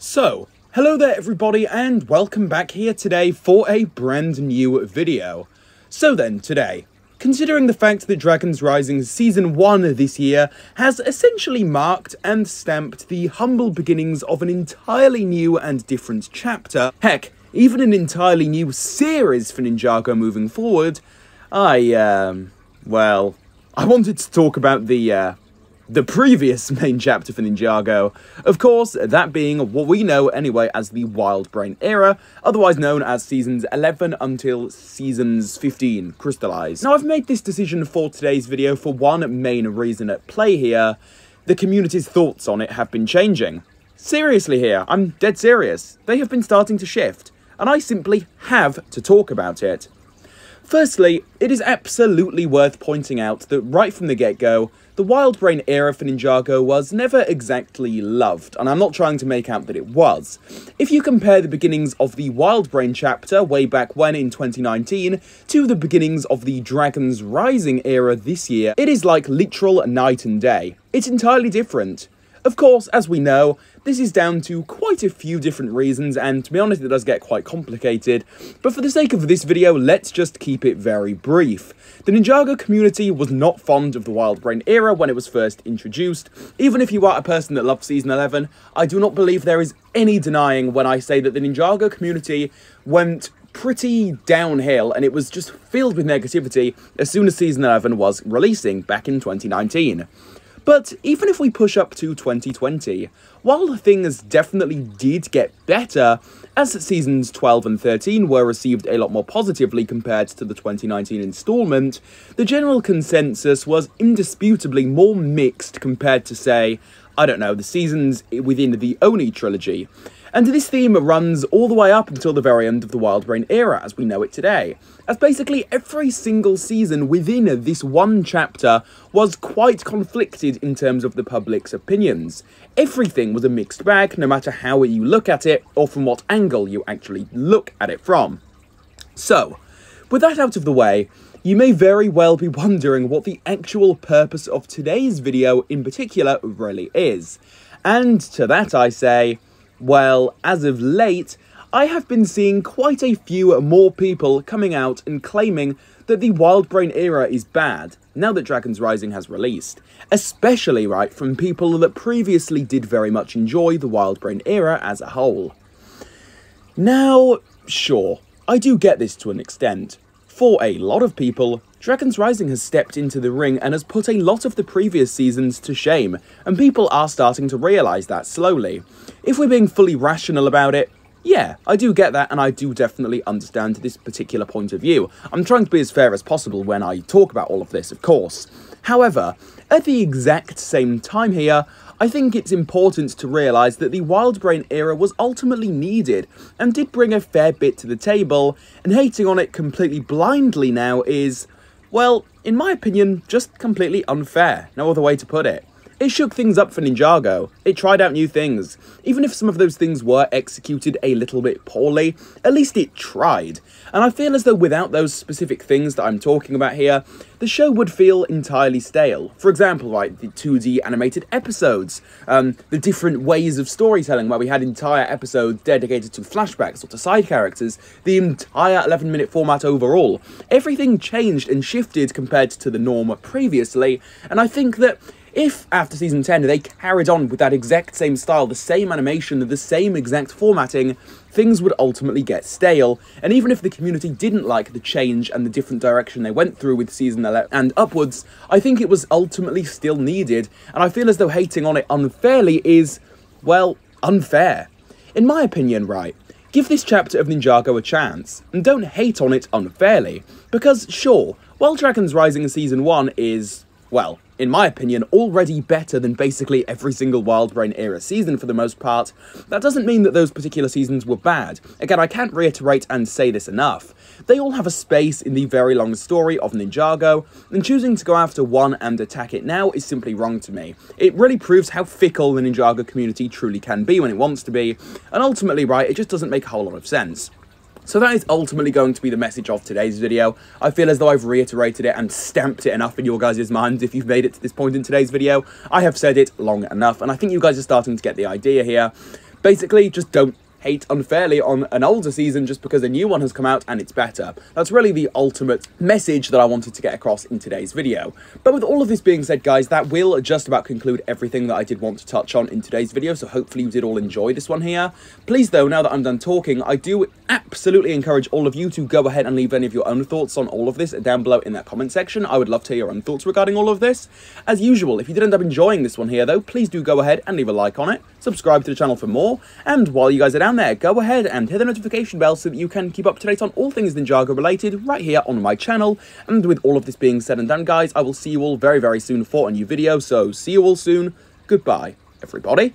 So, hello there everybody and welcome back here today for a brand new video. So then, today, considering the fact that Dragons Rising Season 1 this year has essentially marked and stamped the humble beginnings of an entirely new and different chapter, heck, even an entirely new series for Ninjago moving forward, I wanted to talk about the previous main chapter for Ninjago, of course, that being what we know anyway as the Wildbrain Era, otherwise known as Seasons 11 until Seasons 15, Crystalized. Now, I've made this decision for today's video for one main reason at play here. The community's thoughts on it have been changing. Seriously here, I'm dead serious. They have been starting to shift, and I simply have to talk about it. Firstly, it is absolutely worth pointing out that right from the get-go, the Wildbrain Era for Ninjago was never exactly loved, and I'm not trying to make out that it was. If you compare the beginnings of the Wildbrain chapter way back when in 2019 to the beginnings of the Dragons Rising era this year, it is like literal night and day. It's entirely different. Of course, as we know, this is down to quite a few different reasons, and to be honest, it does get quite complicated, but for the sake of this video, let's just keep it very brief. The Ninjago community was not fond of the Wildbrain Era when it was first introduced. Even if you are a person that loved Season 11, I do not believe there is any denying when I say that the Ninjago community went pretty downhill, and it was just filled with negativity as soon as Season 11 was releasing back in 2019. But even if we push up to 2020, while things definitely did get better, as Seasons 12 and 13 were received a lot more positively compared to the 2019 installment, the general consensus was indisputably more mixed compared to, say, I don't know, the seasons within the Oni trilogy. And this theme runs all the way up until the very end of the Wildbrain Era as we know it today, as basically every single season within this one chapter was quite conflicted in terms of the public's opinions. Everything was a mixed bag, no matter how you look at it, or from what angle you actually look at it from. So, with that out of the way, you may very well be wondering what the actual purpose of today's video in particular really is. And to that I say, well, as of late, I have been seeing quite a few more people coming out and claiming that the Wildbrain Era is bad, now that Dragons Rising has released. Especially, right, from people that previously did very much enjoy the Wildbrain Era as a whole. Now, sure, I do get this to an extent. For a lot of people, Dragons Rising has stepped into the ring and has put a lot of the previous seasons to shame, and people are starting to realise that slowly. If we're being fully rational about it, yeah, I do get that, and I do definitely understand this particular point of view. I'm trying to be as fair as possible when I talk about all of this, of course. However, at the exact same time here, I think it's important to realise that the Wildbrain Era was ultimately needed, and did bring a fair bit to the table, and hating on it completely blindly now is, well, in my opinion, just completely unfair. No other way to put it. It shook things up for Ninjago. It tried out new things. Even if some of those things were executed a little bit poorly, at least it tried. And I feel as though without those specific things that I'm talking about here, the show would feel entirely stale. For example, right, the 2D animated episodes, the different ways of storytelling where we had entire episodes dedicated to flashbacks or to side characters, the entire 11-minute format overall. Everything changed and shifted compared to the norm previously, and I think that if, after Season 10, they carried on with that exact same style, the same animation, the same exact formatting, things would ultimately get stale, and even if the community didn't like the change and the different direction they went through with Season 11 and upwards, I think it was ultimately still needed, and I feel as though hating on it unfairly is, well, unfair. In my opinion, right, give this chapter of Ninjago a chance, and don't hate on it unfairly, because sure, while Dragons Rising Season 1 is, well, in my opinion, already better than basically every single Wildbrain Era season for the most part, that doesn't mean that those particular seasons were bad. Again, I can't reiterate and say this enough. They all have a space in the very long story of Ninjago, and choosing to go after one and attack it now is simply wrong to me. It really proves how fickle the Ninjago community truly can be when it wants to be, and ultimately, right, it just doesn't make a whole lot of sense. So that is ultimately going to be the message of today's video. I feel as though I've reiterated it and stamped it enough in your guys' minds if you've made it to this point in today's video. I have said it long enough, and I think you guys are starting to get the idea here. Basically, just don't hate unfairly on an older season just because a new one has come out and it's better. That's really the ultimate message that I wanted to get across in today's video. But with all of this being said, guys, that will just about conclude everything that I did want to touch on in today's video, so hopefully you did all enjoy this one here. Please, though, now that I'm done talking, I do absolutely encourage all of you to go ahead and leave any of your own thoughts on all of this down below in that comment section. I would love to hear your own thoughts regarding all of this. As usual, if you did end up enjoying this one here, though, please do go ahead and leave a like on it, subscribe to the channel for more, and while you guys are down there, go ahead and hit the notification bell so that you can keep up to date on all things Ninjago related right here on my channel. And with all of this being said and done, guys, I will see you all very, very soon for a new video, so see you all soon. Goodbye, everybody.